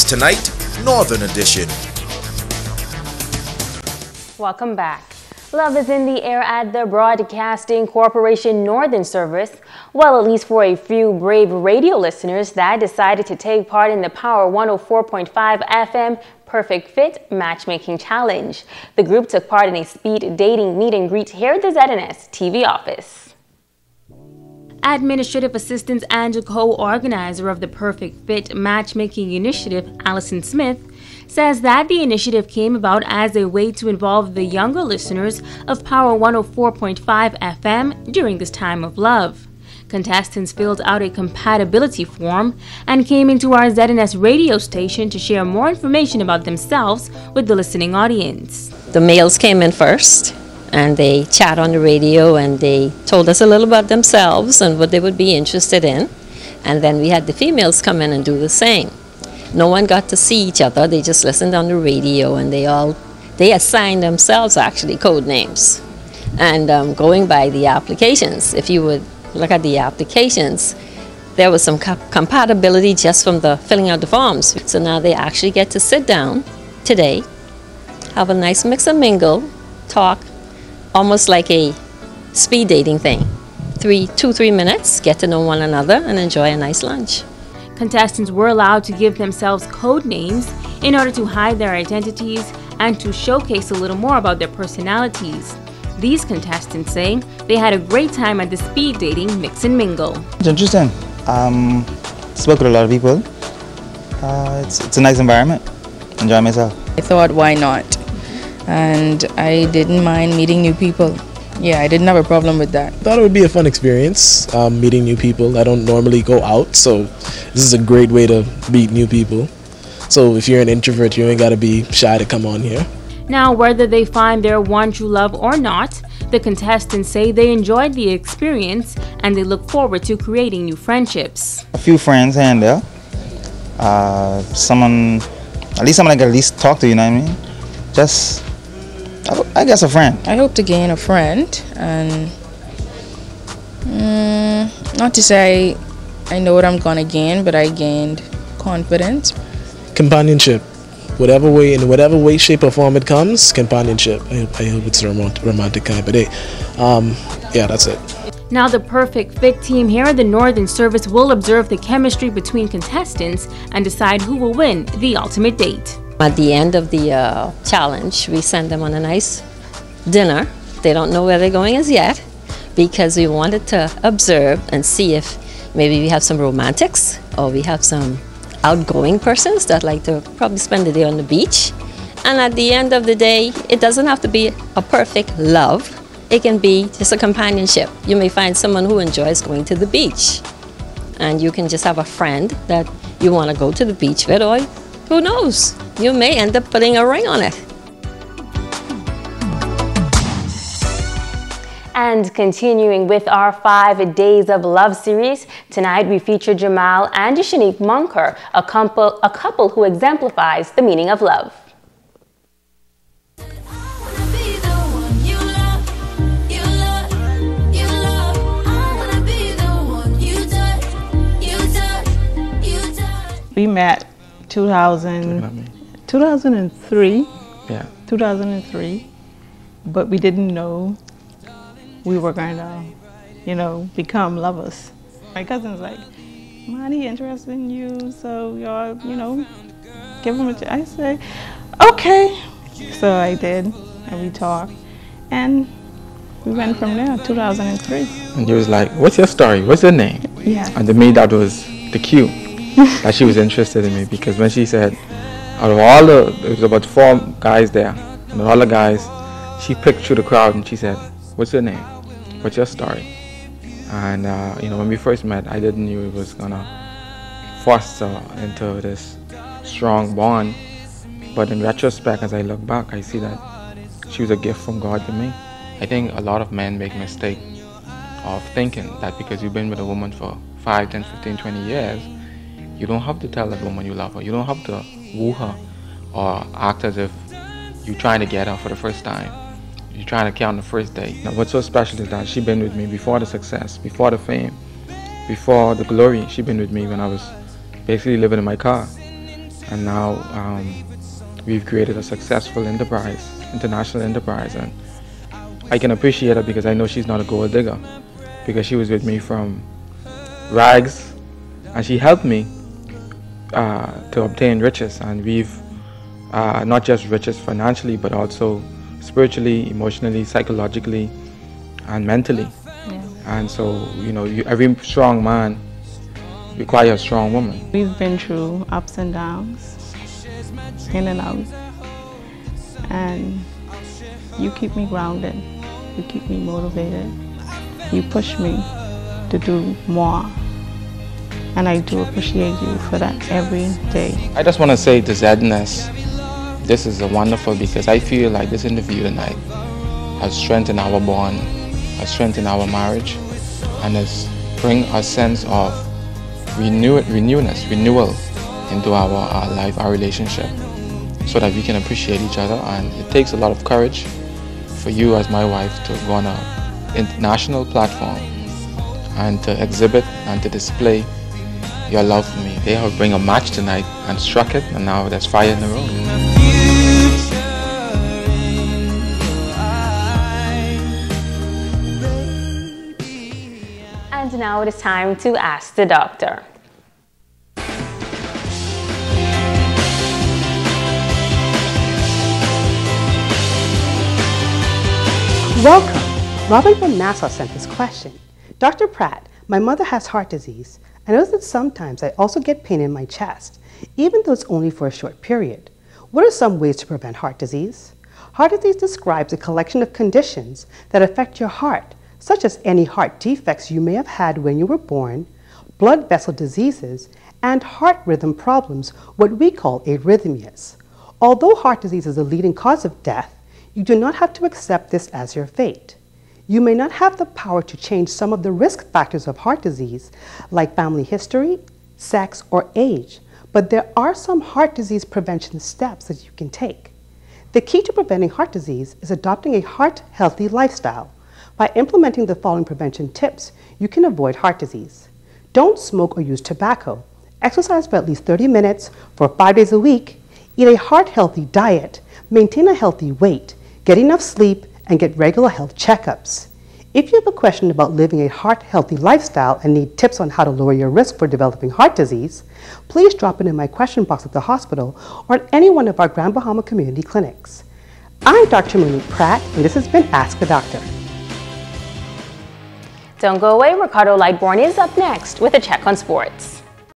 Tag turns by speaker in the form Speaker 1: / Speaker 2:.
Speaker 1: Tonight, Northern Edition.
Speaker 2: Welcome back. Love is in the air at the Broadcasting Corporation Northern Service. Well, at least for a few brave radio listeners that decided to take part in the Power 104.5 FM Perfect Fit Matchmaking Challenge. The group took part in a speed dating meet and greet here at the ZNS TV office. Administrative Assistant and co-organizer of the Perfect Fit Matchmaking Initiative, Allison Smith, says that the initiative came about as a way to involve the younger listeners of Power 104.5 FM during this time of love. Contestants filled out a compatibility form and came into our ZNS radio station to share more information about themselves with the listening audience.
Speaker 3: The males came in first, and they chat on the radio, and they told us a little about themselves and what they would be interested in. And then we had the females come in and do the same. No one got to see each other. They just listened on the radio, and they assigned themselves actually code names. And going by the applications, if you would look at the applications, there was some compatibility just from the filling out the forms. So now they actually get to sit down today, have a nice mix and mingle, talk, almost like a speed dating thing. 2-3 minutes, get to know one another, and enjoy a nice lunch.
Speaker 2: Contestants were allowed to give themselves code names in order to hide their identities and to showcase a little more about their personalities. These contestants say they had a great time at the speed dating mix and mingle.
Speaker 4: It's interesting. Spoke with a lot of people. It's a nice environment. Enjoy myself.
Speaker 5: I thought, why not? And I didn't mind meeting new people. Yeah, I didn't have a problem with that.
Speaker 6: Thought it would be a fun experience, meeting new people. I don't normally go out, so this is a great way to meet new people. So if you're an introvert, you ain't got to be shy to come on here.
Speaker 2: Now, whether they find their one true love or not, the contestants say they enjoyed the experience and they look forward to creating new friendships.
Speaker 4: A few friends here and there. At least someone I can at least talk to, you know what I mean? Just, I guess, a friend.
Speaker 5: I hope to gain a friend, and not to say I know what I'm going to gain, but I gained confidence.
Speaker 6: Companionship. In whatever way, shape, or form it comes, companionship. I hope it's a romantic kind, but hey, yeah, that's it.
Speaker 2: Now the Perfect Fit team here at the Northern Service will observe the chemistry between contestants and decide who will win the ultimate date.
Speaker 3: At the end of the challenge, we send them on a nice dinner. They don't know where they're going as yet, because we wanted to observe and see if maybe we have some romantics or we have some outgoing persons that like to probably spend the day on the beach. And at the end of the day, it doesn't have to be a perfect love. It can be just a companionship. You may find someone who enjoys going to the beach, and you can just have a friend that you want to go to the beach with, or who knows, you may end up putting a ring on it.
Speaker 2: And continuing with our 5 Days of Love series, tonight we feature Jamal and Shanique Munker, a couple who exemplifies the meaning of love.
Speaker 7: We met 2003.
Speaker 8: Yeah.
Speaker 7: 2003, but we didn't know we were going to, become lovers. My cousin's like, "Man, he interested in you, so y'all, give him a chance." I say, "Okay." So I did, and we talked, and we went from there. 2003.
Speaker 8: And you was like, "What's your story? What's your name?"
Speaker 7: Yeah.
Speaker 8: And to me, that was the cue that she was interested in me, because when she said, out of all there was about 4 guys there, and all the guys, she picked through the crowd and she said, "What's your name? What's your story?" And when we first met, I didn't know it was gonna foster into this strong bond. But in retrospect, as I look back, I see that she was a gift from God to me. I think a lot of men make a mistake of thinking that because you've been with a woman for 5, 10, 15, 20 years, you don't have to tell that woman you love her. You don't have to woo her or act as if you're trying to get her for the first time. You're trying to count the first date. Now, what's so special is that she's been with me before the success, before the fame, before the glory. She's been with me when I was basically living in my car. and now we've created a successful enterprise, international enterprise, and I can appreciate her because I know she's not a gold digger, because she was with me from rags, and she helped me to obtain riches, and we've not just riches financially, but also spiritually, emotionally, psychologically, and mentally.
Speaker 7: Yeah.
Speaker 8: And so, you know, every strong man requires a strong woman.
Speaker 7: We've been through ups and downs, in and out, and you keep me grounded, you keep me motivated, you push me to do more, and I do appreciate you for that every day.
Speaker 8: I just want to say to Zedness, this is a wonderful, because I feel like this interview tonight has strengthened our bond, has strengthened our marriage, and has bring a sense of renewal into our life, our relationship, so that we can appreciate each other. And it takes a lot of courage for you as my wife to go on an international platform and to exhibit and to display your love for me. They have bring a match tonight and struck it, and now there's fire in the room.
Speaker 2: And now it is time to ask the doctor.
Speaker 9: Welcome. Robin from Nassau sent this question. Dr. Pratt, my mother has heart disease. I notice that sometimes I also get pain in my chest, even though it's only for a short period. What are some ways to prevent heart disease? Heart disease describes a collection of conditions that affect your heart, such as any heart defects you may have had when you were born, blood vessel diseases, and heart rhythm problems, what we call arrhythmias. Although heart disease is a leading cause of death, you do not have to accept this as your fate. You may not have the power to change some of the risk factors of heart disease, like family history, sex, or age, but there are some heart disease prevention steps that you can take. The key to preventing heart disease is adopting a heart-healthy lifestyle. By implementing the following prevention tips, you can avoid heart disease. Don't smoke or use tobacco. Exercise for at least 30 minutes for 5 days a week. Eat a heart-healthy diet. Maintain a healthy weight. Get enough sleep, and get regular health checkups. If you have a question about living a heart-healthy lifestyle and need tips on how to lower your risk for developing heart disease, please drop it in my question box at the hospital or at any one of our Grand Bahama community clinics. I'm Dr. Monique Pratt, and this has been Ask the Doctor.
Speaker 2: Don't go away, Ricardo Lightbourne is up next with a check on sports.